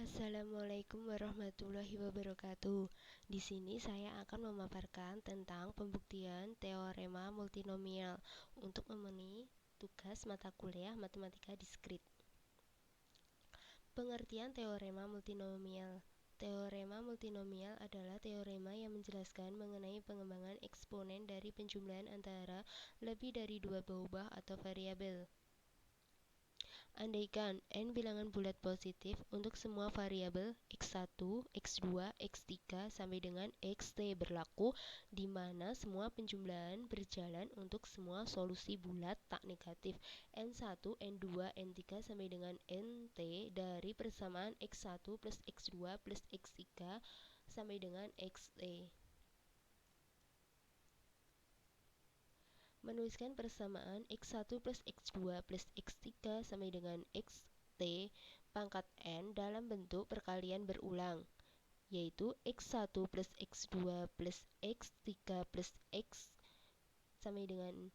Assalamualaikum warahmatullahi wabarakatuh. Di sini saya akan memaparkan tentang pembuktian teorema multinomial untuk memenuhi tugas mata kuliah matematika diskrit. Pengertian teorema multinomial. Teorema multinomial adalah teorema yang menjelaskan mengenai pengembangan eksponen dari penjumlahan antara lebih dari dua berubah atau variabel. Andaikan n bilangan bulat positif untuk semua variabel x1, x2, x3 sampai dengan xt berlaku, di mana semua penjumlahan berjalan untuk semua solusi bulat tak negatif n1, n2, n3 sampai dengan nt dari persamaan x1 plus x2 plus x3 sampai dengan xt. Menuliskan persamaan x1 plus x2 plus x3 sampai dengan xt pangkat n dalam bentuk perkalian berulang, yaitu x1 plus x2 plus x3 plus x sampai dengan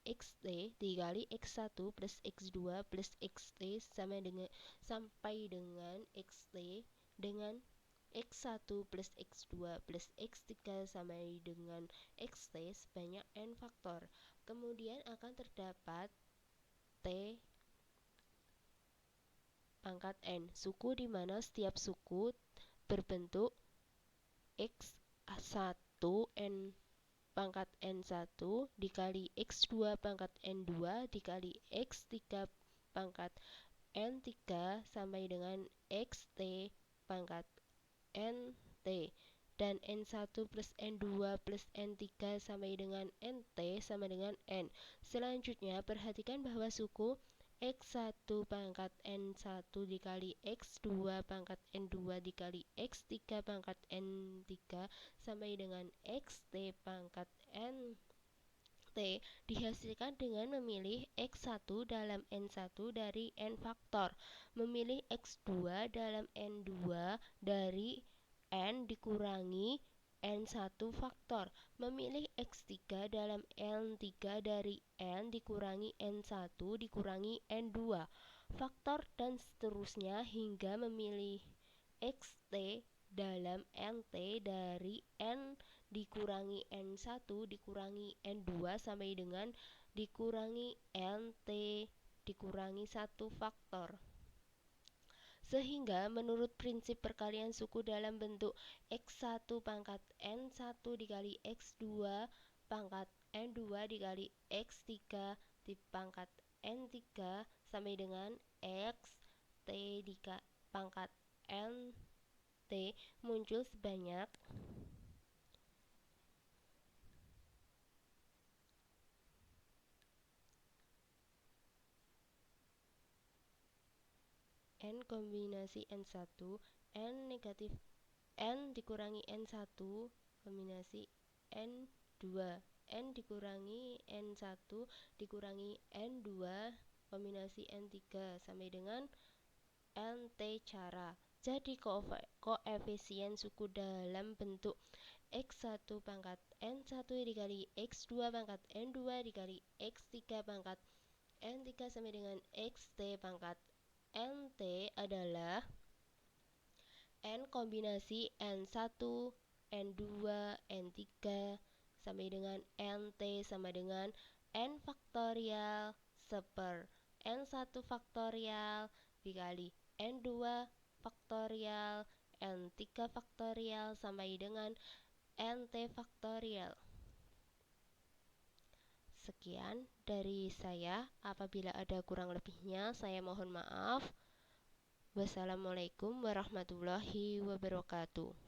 xt dikali x1 plus x2 plus xt sampai dengan xt dengan x1 plus x2 plus x3 sampai dengan xt sebanyak n faktor. Kemudian akan terdapat t pangkat n, suku di mana setiap suku berbentuk x1 n pangkat n1 dikali x2 pangkat n2 dikali x3 pangkat n3 sampai dengan xt pangkat nt dan n1 plus n2 plus n3 sampai dengan nt sama dengan n. Selanjutnya perhatikan bahwa suku x1 pangkat n1 dikali x2 pangkat n2 dikali x3 pangkat n3 sampai dengan xt pangkat nt dihasilkan dengan memilih x1 dalam n1 dari n faktor, memilih x2 dalam n2 dari n dikurangi n1 faktor, memilih x3 dalam n3 dari n dikurangi n1 dikurangi n2 faktor dan seterusnya hingga memilih xt dalam nt dari n dikurangi n1 dikurangi n2 sampai dengan dikurangi nt dikurangi 1 faktor. Sehingga menurut prinsip perkalian suku dalam bentuk x1 pangkat n1 dikali x2 pangkat n2 dikali x3 di pangkat n3 sampai dengan xt dikali pangkat nt muncul sebanyak n kombinasi n1 n negatif n dikurangi n1 kombinasi n2 n dikurangi n1 dikurangi n2 kombinasi n3 sampai dengan nt cara. Jadi koefisien suku dalam bentuk x1 pangkat n1 dikali x2 pangkat n2 dikali x3 pangkat n3 sampai dengan xt pangkat nt adalah n kombinasi n1, n2, n3 sampai dengan nt sama dengan n faktorial seper n1 faktorial dikali n2 faktorial n3 faktorial sampai dengan nt faktorial. Sekian dari saya. Apabila ada kurang lebihnya, saya mohon maaf. Wassalamualaikum warahmatullahi wabarakatuh.